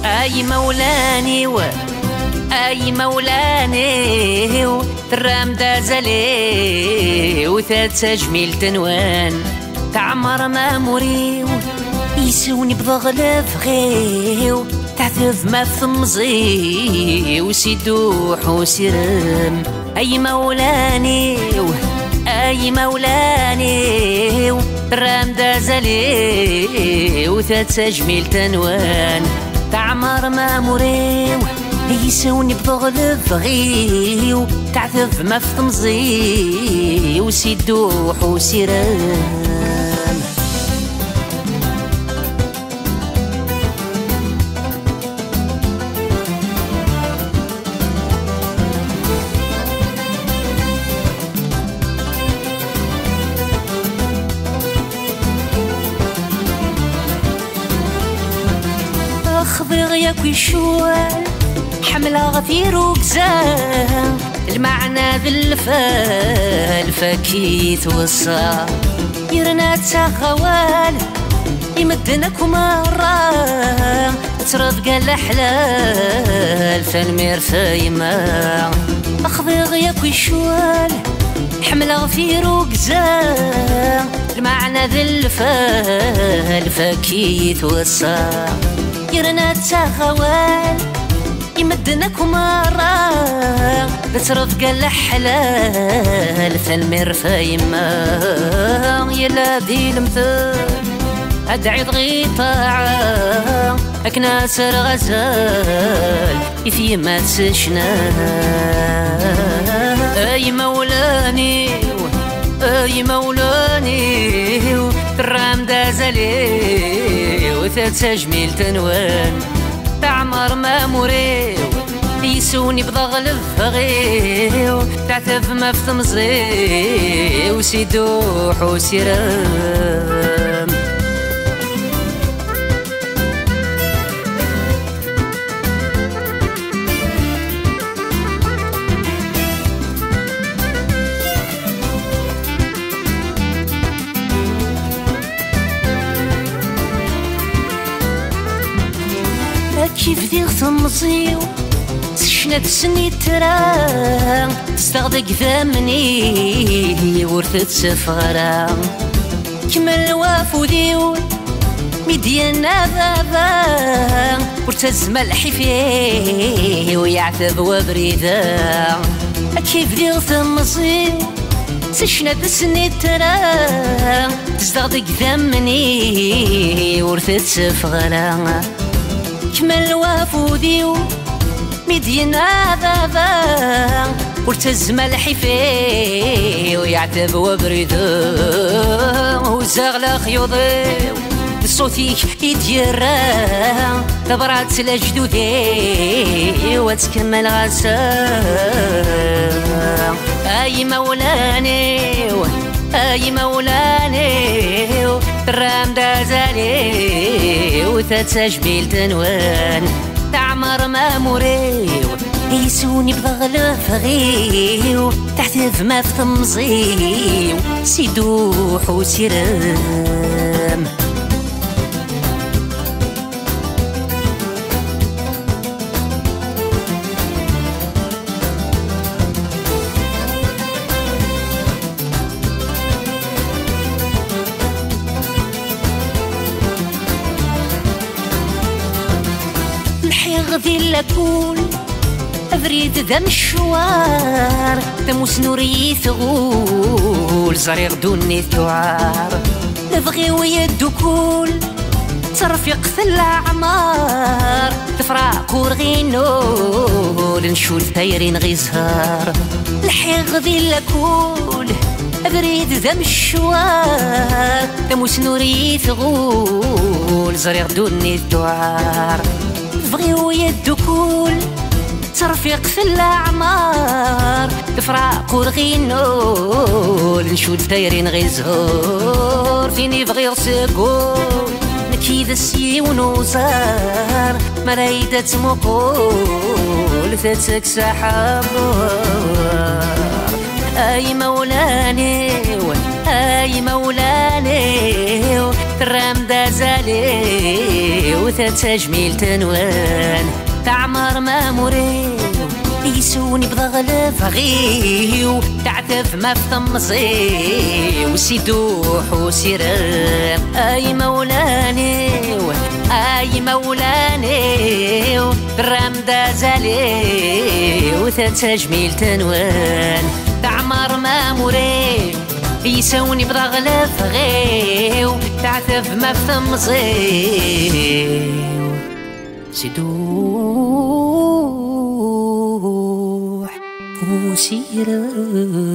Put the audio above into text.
اي مولاني اي مولاني ترام دازالي وثات جميل تنوان تعمر ما مريو يسوني بضغلة فغيو تعذف ما ثمزي وسيدوح وسيرم اي مولاني اي مولاني ترام دازالي وثات جميل تنوان تعمر ما مريو يسوني بضغل فغيو تعذف ما في تمزي وسيدوح وسيرام أخضر ياكوي شوال حملة غفير وكزان المعنى بالفال فكيت وصا يرنا تغوال يمدنك مرة ترفق الأحلال فالمير فايمة أخضر ياكوي شوال حملة غفير وكزان المعنى بالفال فكيت وصا يرنا تغوال يمدنك مرة بترفق الحلال فالمير فايمة يلا ذي المثل أدعي ضغيطة أكناسر غزال في ما تسشنا أي مولاني أي مولاني ترام دازالي وثات جميل تنوان تعمر ما مريو يسوني بضغل فغيو تعتف ما في تمزي وسيدوح وسيرام كيف دير تمزيو سشنا تسني ترى تستغدق ثمني ورثت سفرة كمل وافو ديول مدينا بابا ورتز ملحي فيه ويعتب وبريدا كيف دير تمزيو سشنا تسني ترى تستغدق ثمني ورثت سفرة كمل وافوديو مدينا بابا ورتز ملحي فيه ويعتب وبريدو وزاغلا خيوضيو صوتيك يتجرى تبرات لجدودي وتكمل غسام اي مولاني اي مولاني ترام دازالي وثات جميل تنوان تعمر ما مريو يسوني بضغل فغيو تحتف ما في تمزيو سيدوح وسيرام غذي لكول أفريد ذا مشوار تموس نوري ثغول زريغ دوني ثوار نبغي ويدو كول ترفيق في الأعمار تفراق ورغينول نشول ثايرين غيزهار الحي غذي لكول أفريد ذا مشوار تموس نوري ثغول زريغ دوني ثوار بغيو يدو كول ترفيق في الأعمار تفراق ورغينول نشود دايرين غيزهور فيني بغي سيقول نكيد السي ونوزار مرايدة مقول ثاتك سحاب اي مولاني اي مولاني الرام دازالي وتتجميل تنوان تعمر ما مريو يسوني بضغلف غيو تعتف ما فتمصي وسيدوح وسيرام اي مولاني اي مولاني الرام دازالي وتتجميل تنوان تعمر ما مريو يسوني بضغلف غيو تعتف ما فتمصي سيدوح وسيرام